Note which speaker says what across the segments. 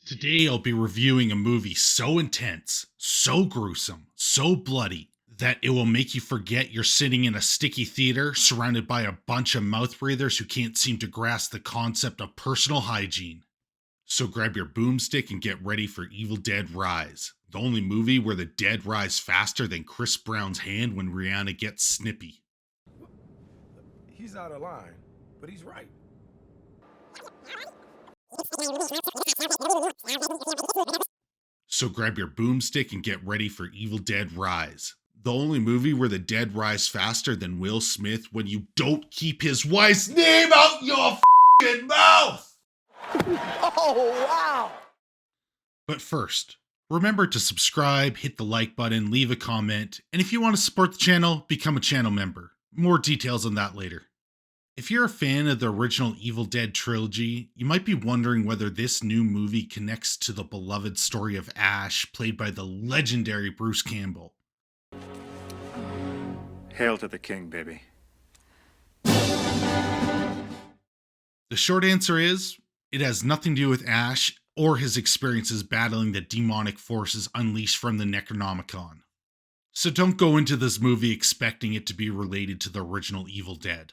Speaker 1: Today I'll be reviewing a movie so intense, so gruesome, so bloody, that it will make you forget you're sitting in a sticky theater surrounded by a bunch of mouth breathers who can't seem to grasp the concept of personal hygiene. So grab your boomstick and get ready for Evil Dead Rise, the only movie where the dead rise faster than Chris Brown's hand when Rihanna gets snippy.
Speaker 2: He's out of line, but he's right.
Speaker 1: So grab your boomstick and get ready for Evil Dead Rise, the only movie where the dead rise faster than Will Smith when you don't keep his wife's name out your f***ing mouth!
Speaker 2: Oh, wow!
Speaker 1: But first, remember to subscribe, hit the like button, leave a comment, and if you want to support the channel, become a channel member. More details on that later. If you're a fan of the original Evil Dead trilogy, you might be wondering whether this new movie connects to the beloved story of Ash, played by the legendary Bruce Campbell.
Speaker 3: Hail to the king, baby.
Speaker 1: The short answer is, it has nothing to do with Ash or his experiences battling the demonic forces unleashed from the Necronomicon. So don't go into this movie expecting it to be related to the original Evil Dead.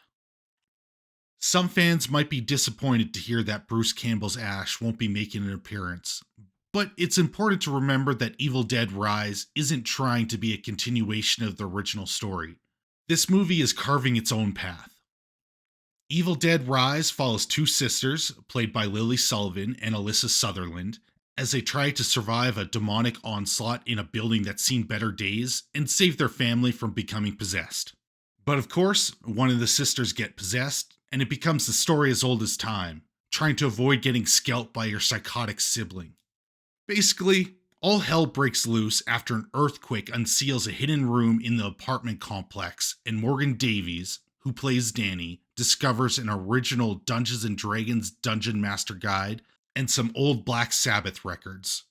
Speaker 1: Some fans might be disappointed to hear that Bruce Campbell's Ash won't be making an appearance, but it's important to remember that Evil Dead Rise isn't trying to be a continuation of the original story. This movie is carving its own path. Evil Dead Rise follows two sisters, played by Lily Sullivan and Alyssa Sutherland, as they try to survive a demonic onslaught in a building that's seen better days and save their family from becoming possessed. But of course, one of the sisters gets possessed, and it becomes the story as old as time, trying to avoid getting scalped by your psychotic sibling. Basically, all hell breaks loose after an earthquake unseals a hidden room in the apartment complex, and Morgan Davies, who plays Danny, discovers an original Dungeons & Dragons Dungeon Master Guide and some old Black Sabbath records.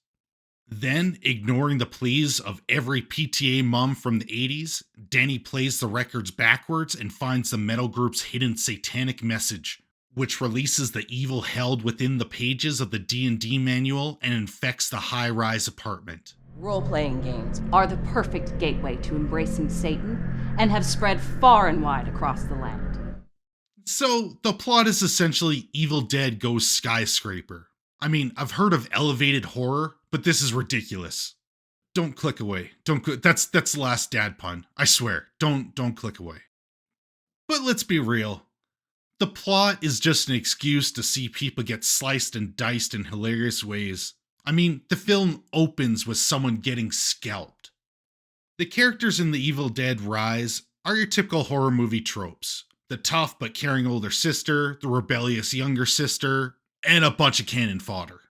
Speaker 1: Then, ignoring the pleas of every PTA mom from the 80s, Danny plays the records backwards and finds the metal group's hidden satanic message, which releases the evil held within the pages of the D&D manual and infects the high-rise apartment.
Speaker 4: Role-playing games are the perfect gateway to embracing Satan and have spread far and wide across the land.
Speaker 1: So, the plot is essentially Evil Dead goes skyscraper. I mean, I've heard of elevated horror, but this is ridiculous. Don't click away. That's the last dad pun. I swear. Don't click away. But let's be real. The plot is just an excuse to see people get sliced and diced in hilarious ways. I mean, the film opens with someone getting scalped. The characters in The Evil Dead Rise are your typical horror movie tropes. The tough but caring older sister, the rebellious younger sister, and a bunch of cannon fodder.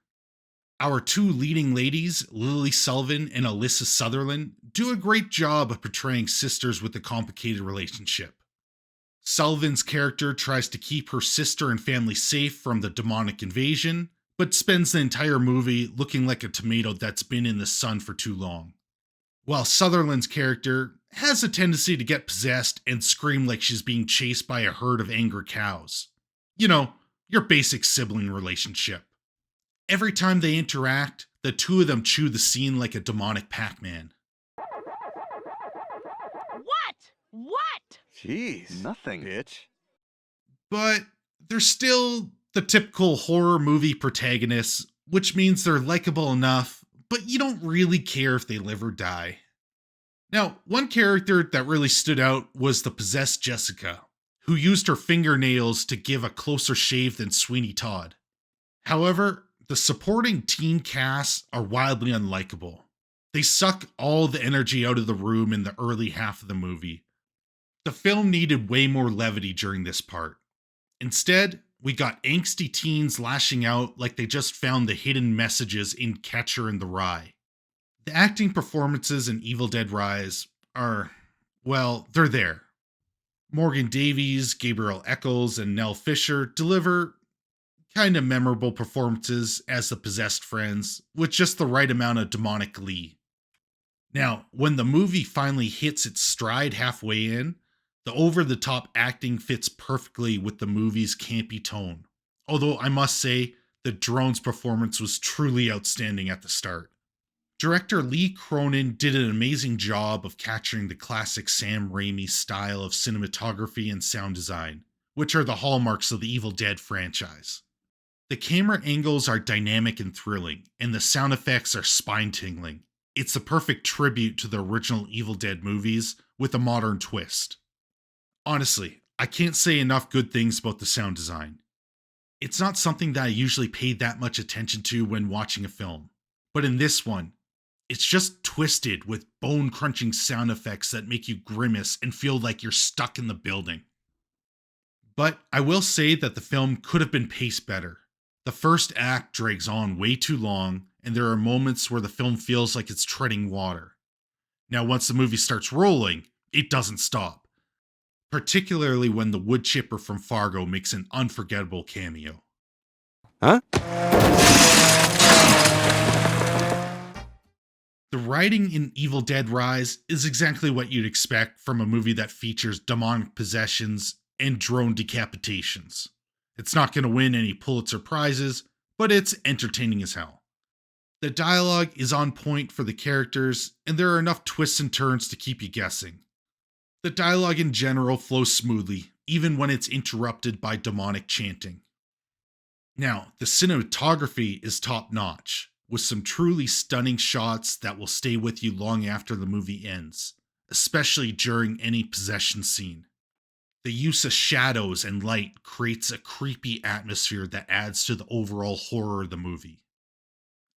Speaker 1: Our two leading ladies, Lily Sullivan and Alyssa Sutherland, do a great job of portraying sisters with a complicated relationship. Sullivan's character tries to keep her sister and family safe from the demonic invasion, but spends the entire movie looking like a tomato that's been in the sun for too long. While Sutherland's character has a tendency to get possessed and scream like she's being chased by a herd of angry cows. You know, your basic sibling relationship. Every time they interact, the two of them chew the scene like a demonic Pac-Man.
Speaker 5: What?
Speaker 3: Jeez. Nothing, bitch.
Speaker 1: But they're still the typical horror movie protagonists, which means they're likable enough, but you don't really care if they live or die. Now, one character that really stood out was the possessed Jessica, who used her fingernails to give a closer shave than Sweeney Todd. However, the supporting teen casts are wildly unlikable. They suck all the energy out of the room in the early half of the movie. The film needed way more levity during this part. Instead, we got angsty teens lashing out like they just found the hidden messages in Catcher in the Rye. The acting performances in Evil Dead Rise are, well, they're there. Morgan Davies, Gabriel Eccles, and Nell Fisher deliver kind of memorable performances as the possessed friends, with just the right amount of demonic glee. Now, when the movie finally hits its stride halfway in, the over-the-top acting fits perfectly with the movie's campy tone, although I must say the drone's performance was truly outstanding at the start. Director Lee Cronin did an amazing job of capturing the classic Sam Raimi style of cinematography and sound design, which are the hallmarks of the Evil Dead franchise. The camera angles are dynamic and thrilling, and the sound effects are spine-tingling. It's the perfect tribute to the original Evil Dead movies with a modern twist. Honestly, I can't say enough good things about the sound design. It's not something that I usually pay that much attention to when watching a film, but in this one, it's just twisted with bone-crunching sound effects that make you grimace and feel like you're stuck in the building. But I will say that the film could have been paced better. The first act drags on way too long, and there are moments where the film feels like it's treading water. Now, once the movie starts rolling, it doesn't stop. Particularly when the wood chipper from Fargo makes an unforgettable cameo.
Speaker 6: Huh?
Speaker 1: The writing in Evil Dead Rise is exactly what you'd expect from a movie that features demonic possessions and drone decapitations. It's not going to win any Pulitzer Prizes, but it's entertaining as hell. The dialogue is on point for the characters, and there are enough twists and turns to keep you guessing. The dialogue in general flows smoothly, even when it's interrupted by demonic chanting. Now, the cinematography is top-notch, with some truly stunning shots that will stay with you long after the movie ends, especially during any possession scene. The use of shadows and light creates a creepy atmosphere that adds to the overall horror of the movie.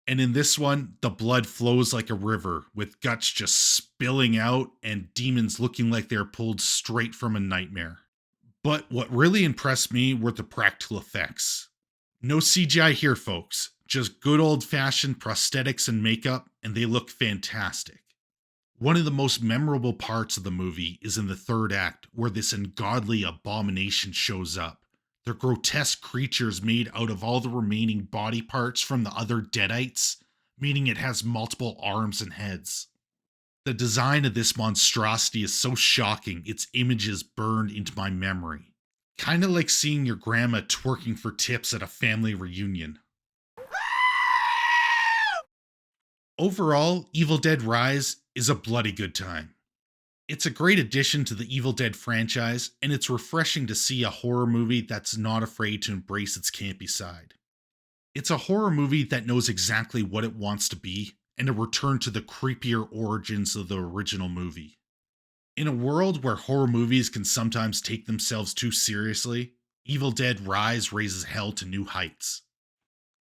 Speaker 1: And in this one, the blood flows like a river, with guts just spilling out and demons looking like they're pulled straight from a nightmare. But what really impressed me were the practical effects. No CGI here, folks. Just good old-fashioned prosthetics and makeup, and they look fantastic. One of the most memorable parts of the movie is in the third act, where this ungodly abomination shows up. They're grotesque creatures made out of all the remaining body parts from the other Deadites, meaning it has multiple arms and heads. The design of this monstrosity is so shocking, its image is burned into my memory. Kinda like seeing your grandma twerking for tips at a family reunion. Overall, Evil Dead Rise is a bloody good time. It's a great addition to the Evil Dead franchise, and it's refreshing to see a horror movie that's not afraid to embrace its campy side. It's a horror movie that knows exactly what it wants to be, and a return to the creepier origins of the original movie. In a world where horror movies can sometimes take themselves too seriously, Evil Dead Rise raises hell to new heights.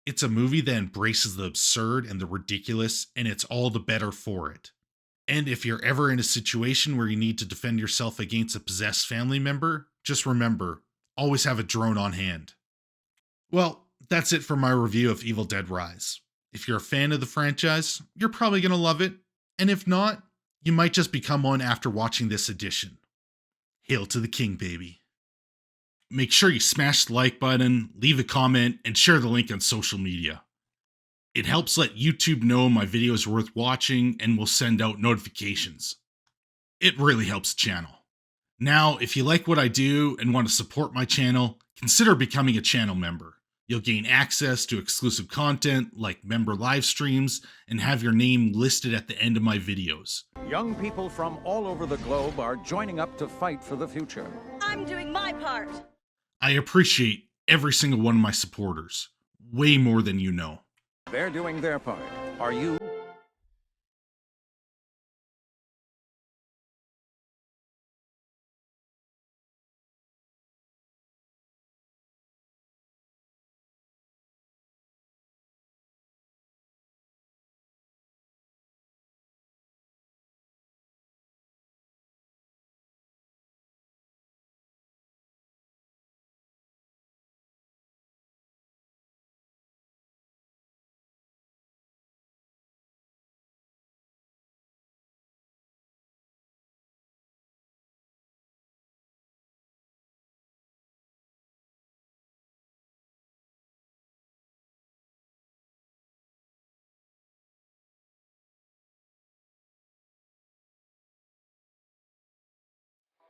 Speaker 1: It's a movie that embraces the absurd and the ridiculous, and it's all the better for it. And if you're ever in a situation where you need to defend yourself against a possessed family member, just remember, always have a drone on hand. Well, that's it for my review of Evil Dead Rise. If you're a fan of the franchise, you're probably going to love it, and if not, you might just become one after watching this edition. Hail to the king, baby. Make sure you smash the like button, leave a comment, and share the link on social media. It helps let YouTube know my video is worth watching and will send out notifications. It really helps the channel. Now, if you like what I do and want to support my channel, consider becoming a channel member. You'll gain access to exclusive content like member live streams and have your name listed at the end of my videos.
Speaker 7: Young people from all over the globe are joining up to fight for the future.
Speaker 5: I'm doing my part.
Speaker 1: I appreciate every single one of my supporters, way more than you know.
Speaker 7: They're doing their part. Are you